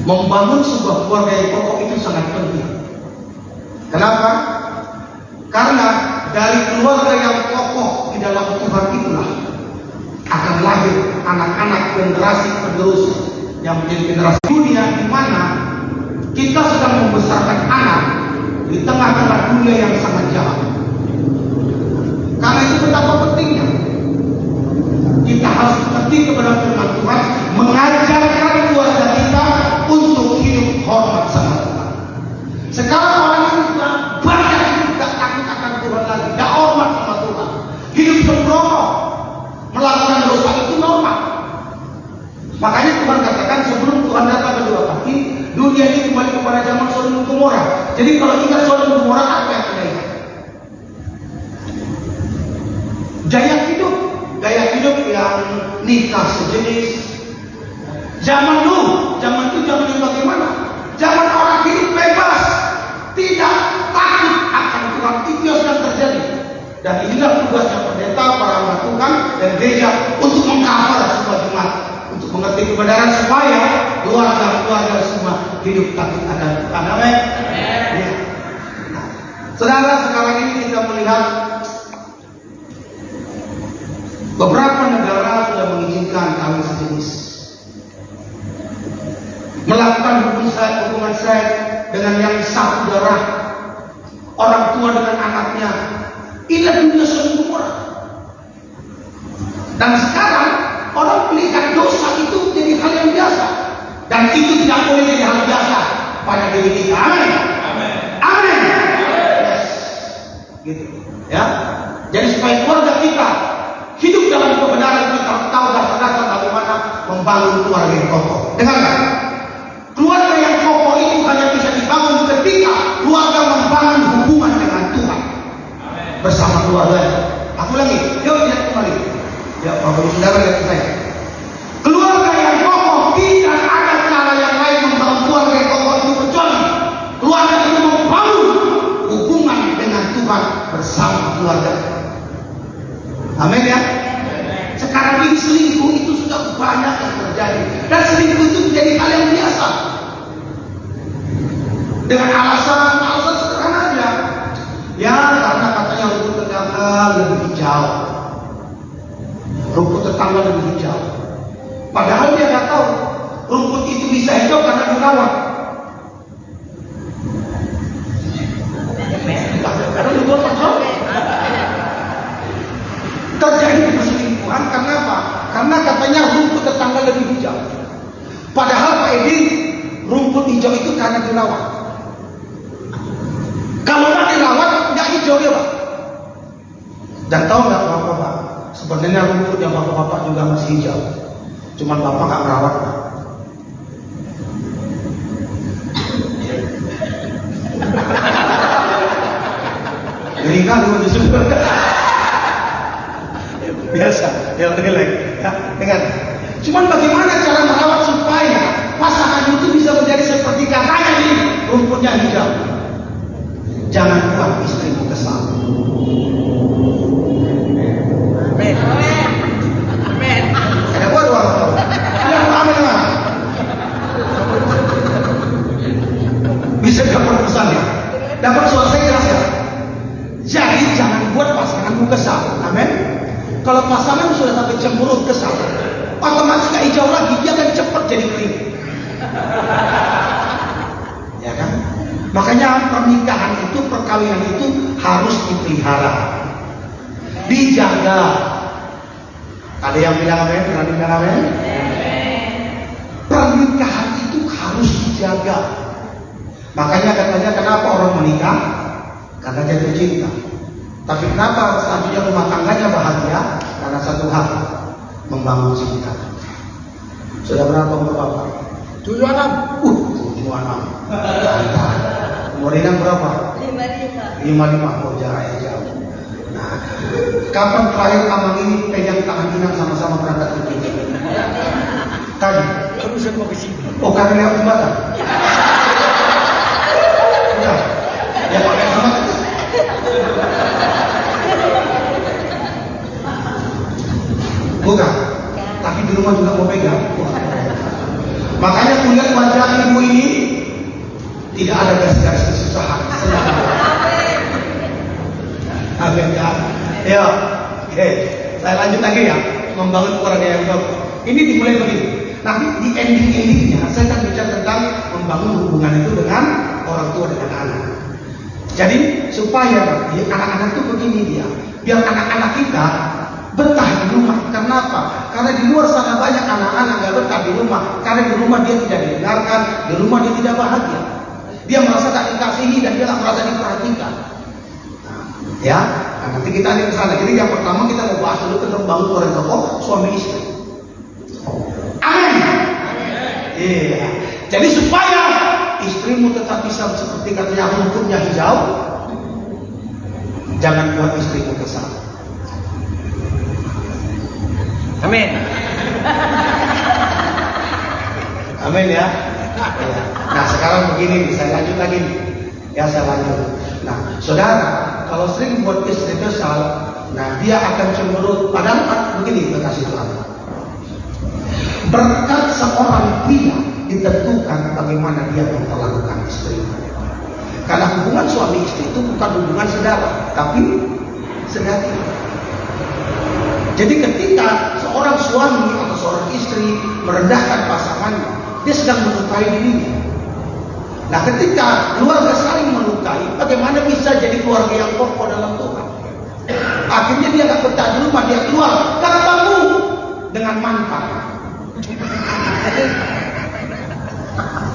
Membangun sebuah keluarga yang kokoh itu sangat penting. Kenapa? Karena dari keluarga yang kokoh di dalam Tuhan itulah akan lahir anak-anak generasi penerus yang menjadi generasi dunia, di mana kita sedang membesarkan anak di tengah-tengah dunia yang sangat jahat. Karena itu betapa pentingnya kita harus mengerti kepada firman Tuhan, mengajarkan keluarga kita untuk hidup hormat sama Tuhan. Sekarang orang ini sudah banyak yang tidak takut akan Tuhan lagi, tidak hormat sama Tuhan, hidup sembrono, melakukan dosa itu normal. Makanya Tuhan katakan sebelum Tuhan datang kedua kali, dunia ini kembali kepada zaman Sodom dan Gomora. Jadi kalau ingat Sodom dan Gomora, apa yang kita ingat? Gaya hidup yang nikah sejenis. Zaman itu zaman yang bagaimana? Zaman orang hidup bebas, tidak takut akan Tuhan. Itu yang sedang terjadi. Dan inilah tugasnya pendeta, para anak Tuhan dan gereja untuk mengcover sebuah jemaat, untuk mengerti kebenaran supaya keluarga semua hidup takut akan Tuhan. Amin. Ya. Saudara, sekarang ini kita melihat beberapa negara sudah mengizinkan kawin sejenis, melakukan hubungan seks dengan yang satu darah, orang tua dengan anaknya. Inilah dunia Sodom dan Gomora. Dan sekarang orang melihat dosa itu jadi hal yang biasa, dan itu tidak boleh jadi hal biasa pada diri kita. Amin. Amin. Yes. Gitu. Ya. Jadi supaya keluarga kita hidup dalam kebenaran, kita harus tahu dasar-dasar bagaimana membangun keluarga yang kokoh. Dengarkan, keluarga yang kokoh itu hanya bisa dibangun ketika keluarga membangun hubungan dengan Tuhan. Amen. Bersama keluarga. Aku lagi, yuk lihat kembali. Ya, Bapak Ibu Saudara, lihat saya. Keluarga yang kokoh, tidak ada cara yang lain membangun keluarga yang kokoh itu kecuali keluarga itu membangun hubungan dengan Tuhan bersama keluarga. Amin ya. Sekarang ini selingkuh itu sudah banyak yang terjadi, dan selingkuh itu menjadi hal yang biasa dengan alasan sederhana aja. Ya, karena katanya rumput tetangga lebih hijau. Rumput tetangga lebih hijau. Padahal dia nggak tahu rumput itu bisa hijau karena dirawat. Karena dibuat terjadi perselingkuhan karena apa? Karena katanya rumput tetangga lebih hijau. Padahal Pak Edi, rumput hijau itu karena dirawat. Kalau nggak dirawat, nggak hijau dia Pak. Dan tahu nggak Bapak? Sebenarnya rumput yang Bapak juga masih hijau. Cuman Bapak nggak merawat Pak. Jadi kan justru biasa, ya relax, ya, dengan. Cuman bagaimana cara merawat supaya pasangan itu bisa menjadi seperti katanya ini, rumputnya hijau. Jangan buat istrimu kesal. Amin. Amin. Ada buat doang. Ya, amin lah. Bisa dapat pesannya, dapat suara saya jelas ya. Jadi jangan buat pasanganmu kesal. Amin. Kalau pasangan sudah sampai cemberut kesal, otomatis gak hijau lagi, dia akan cepat jadi kering. Ya kan? Makanya pernikahan itu, perkawinan itu harus dipelihara, dijaga. Ada yang bilang amin? Pernah bilang amin? Pernikahan itu harus dijaga. Makanya katanya kenapa orang menikah? Karena jatuh cinta. Tapi kenapa selanjutnya rumah tangganya bahagia? Karena satu hal, membangun cinta. Sudah berapa umur Bapak? 76. 76. Umur Inang berapa? 55. Oh, jaraknya jauh. Nah, kapan terakhir Amang ini pegang tangan Inang sama-sama berangkat ke gereja? Tadi. Kamu sudah mau ke sini. Oh, karena lewat jembatan. Udah. Ya pakai sama. Bukan, tapi di rumah juga mau pegang. Makanya kulihat wajah ibu ini tidak ada garis-garis kesusahan. Amin ya. Ya. Oke. Saya lanjut lagi ya. Membangun keluarga yang bagus. Ini dimulai begini. Nanti di ending-endingnya saya akan bicara tentang membangun hubungan itu dengan orang tua dengan anak. Jadi supaya nanti anak-anak itu begini dia, biar anak-anak kita betah di rumah. Kenapa? Karena di luar sana banyak anak-anak nggak betah di rumah. Karena di rumah dia tidak didengarkan, di rumah dia tidak bahagia. Dia merasa tak dikasihi dan dia nggak merasa diperhatikan. Ya, nah, nanti kita ada ke sana. Jadi yang pertama kita mau bahas dulu tentang bangun keluarga kokoh suami istri. Amin. Iya. Jadi supaya istrimu tetap bisa seperti katanya rumputnya hijau, jangan buat istrimu kesal. Amin. Amin ya. Nah sekarang begini, saya lanjut lagi nih. Ya saya lanjut. Nah saudara, kalau sering buat istri kesal, nah dia akan cemberut. Padahal begini, kasih Tuhan. Berkat seorang pria ditentukan bagaimana dia memperlakukan istrinya. Karena hubungan suami istri itu bukan hubungan saudara, tapi sedati. Jadi ketika seorang suami atau seorang istri merendahkan pasangannya, dia sedang melukai dirinya. Nah ketika keluarga saling melukai, bagaimana bisa jadi keluarga yang kokoh dalam Tuhan? Akhirnya dia nggak betah di rumah, dia keluar ketemu dengan mantan.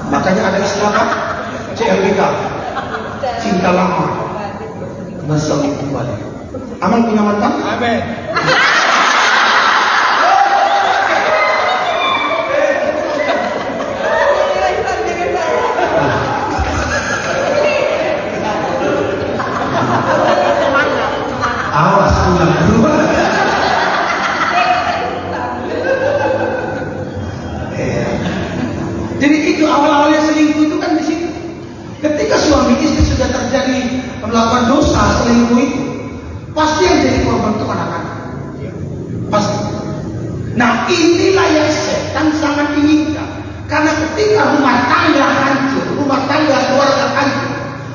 Makanya ada istilah apa? CLBK, cinta lama berselingkuh kembali. Aman punya mantan? Amin. Awas pulang dulu. Jadi itu awal-awalnya selingkuh itu kan di situ. Ketika suami istri sudah terjadi melakukan dosa selingkuh itu, pasti yang jadi korban itu anak-anak. Pasti. Nah inilah yang setan sangat inginkan. Karena ketika rumah tangga hancur, rumah tangga keluarga hancur,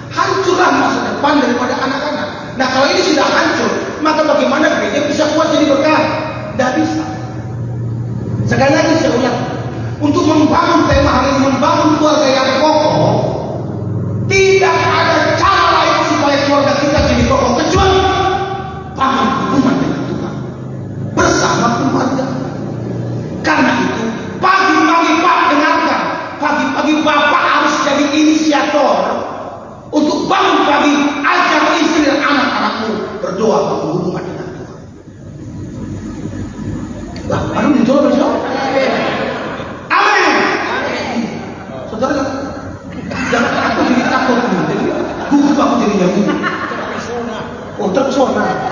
hancurlah masa depan daripada anak-anak. Nah kalau ini sudah hancur, maka bagaimana gereja bisa kuat jadi berkah? Tidak bisa. Sekali lagi saya ulang. Untuk membangun tema hari ini, membangun keluarga yang kokoh, tidak ada cara lain supaya keluarga kita jadi kokoh kecuali bangun hubungan dengan Tuhan bersama keluarga. Karena itu pagi-pagi Pak dengarkan, pagi-pagi Bapak harus jadi inisiator untuk bangun pagi, ajak istri dan anak-anakmu berdoa bangun hubungan dengan Tuhan. Wah, aduh dicoba berdoa. Saudara, jangan aku jadi takut, jadi gugup aku jadi jago. Oh terpesona.